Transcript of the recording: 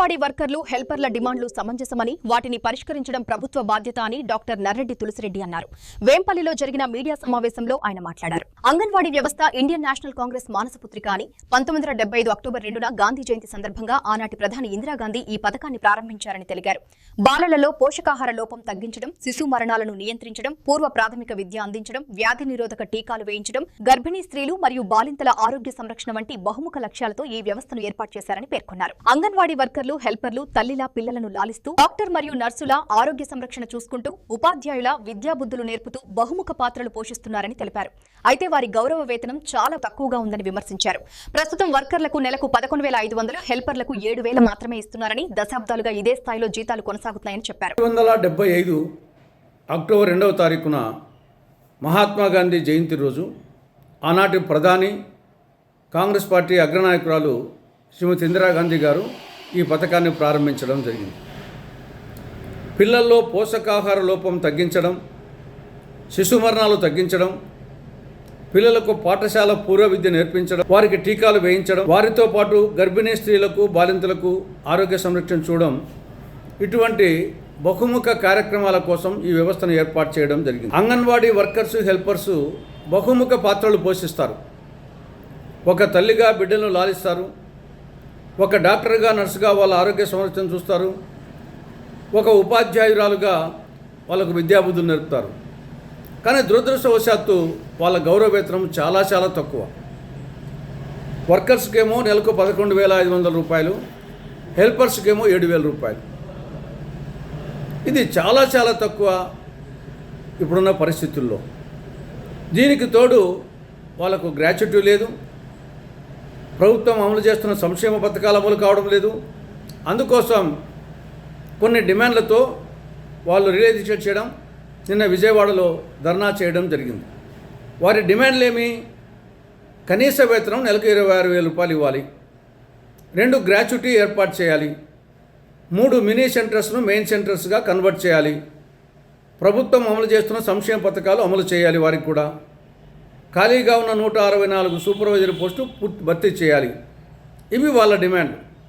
అంగన్వాడీ వర్కర్లు హెల్పర్ల డిమాండ్లు సమంజసమని వాటిని పరిష్కరించడం ప్రభుత్వ బాధ్యత అని డాక్టర్ నర్రెడ్డి తులసిరెడ్డి అన్నారు. వేంపల్లిలో జరిగిన మీడియా సమావేశంలో ఆయన మాట్లాడారు. అంగన్వాడీ వ్యవస్థ ఇండియన్ నేషనల్ కాంగ్రెస్ మానసపుత్రిక అని 1975 అక్టోబర్ 2న గాంధీ జయంతి సందర్భంగా ఆనాటి ప్రధాని ఇందిరాగాంధీ ఈ పథకాన్ని ప్రారంభించారని తెలిపారు. బాలలలో పోషకాహార లోపం తగ్గించడం, శిశు మరణాలను నియంత్రించడం, పూర్వ ప్రాథమిక విద్య అందించడం, వ్యాధి నిరోధక టీకాలు వేయించడం, గర్భిణీ స్త్రీలు మరియు బాలింతల ఆరోగ్య సంరక్షణ వంటి బహుముఖ లక్ష్యాలతో ఈ వ్యవస్థను ఏర్పాటు చేశారని పేర్కొన్నారు. అంగన్వాడీ వర్కర్లు హెల్పర్లు తల్లిలా పిల్లలను లాలిస్తూ డాక్టర్ మరియు నర్సుల ఆరోగ్య సంరక్షణ చూసుకుంటూ ఉపాధ్యాయుల విద్యాబుద్ధులు నేర్పుతూ బహుముఖ పాత్రలు పోషిస్తున్నారని తెలిపారు. అయితే వారి గౌరవ వేతనం చాలా తక్కువగా ఉందని విమర్శించారు. ప్రస్తుతం వర్కర్లకు నెలకు 11,500, హెల్పర్లకు 7,000 మాత్రమే ఇస్తున్నారని, దశాబ్దాలుగా ఇదే స్థాయిలో జీతాలు కొనసాగుతున్నాయని చెప్పారు. 1975 అక్టోబర్ 2వ తారీఖున మహాత్మా గాంధీ జయంతి రోజు ఆనాటి ప్రధాని కాంగ్రెస్ పార్టీ అగ్రనాయకురాలు శ్రీమతి ఇందిరాగాంధీ గారు ఈ పథకాన్ని ప్రారంభించడం జరిగింది. పిల్లల్లో పోషకాహార లోపం తగ్గించడం, శిశు మరణాలు తగ్గించడం, పిల్లలకు పాఠశాల పూర్వ విద్య నేర్పించడం, వారికి టీకాలు వేయించడం, వారితో పాటు గర్భిణీ స్త్రీలకు బాలింతలకు ఆరోగ్య సంరక్షణ చూడడం, ఇటువంటి బహుముఖ కార్యక్రమాల కోసం ఈ వ్యవస్థను ఏర్పాటు చేయడం జరిగింది. అంగన్వాడీ వర్కర్స్ హెల్పర్స్ బహుముఖ పాత్రలు పోషిస్తారు. ఒక తల్లిగా బిడ్డలను లాలిస్తారు, ఒక డాక్టర్గా నర్సుగా వాళ్ళ ఆరోగ్య సంరక్షణ చూస్తారు, ఒక ఉపాధ్యాయురాలుగా వాళ్ళకు విద్యాబుద్ధులు నేర్పుతారు. కానీ దురదృష్టవశాత్తు వాళ్ళ గౌరవ వేతనం చాలా తక్కువ. వర్కర్స్కేమో నెలకు 11,500 రూపాయలు, హెల్పర్స్కేమో 7,000 రూపాయలు. ఇది చాలా తక్కువ ఇప్పుడున్న పరిస్థితుల్లో. దీనికి తోడు వాళ్ళకు గ్రాట్యుటీ లేదు, ప్రభుత్వం అమలు చేస్తున్న సంక్షేమ పథకాలు అమలు కావడం లేదు. అందుకోసం కొన్ని డిమాండ్లతో వాళ్ళు రిలే దీక్ష చేయడం, నిన్న విజయవాడలో ధర్నా చేయడం జరిగింది. వారి డిమాండ్లు ఏమి? కనీస వేతనం నెలకు 26,000 రూపాయలు ఇవ్వాలి, 2 గ్రాట్యుటీ ఏర్పాటు చేయాలి, 3 మినీ సెంటర్స్ను మెయిన్ సెంటర్స్గా కన్వర్ట్ చేయాలి, ప్రభుత్వం అమలు చేస్తున్న సంక్షేమ పథకాలు అమలు చేయాలి, వారికి కూడా ఖాళీగా ఉన్న 164 సూపర్వైజర్ పోస్టు భర్తీ చేయాలి. ఇవి వాళ్ళ డిమాండ్.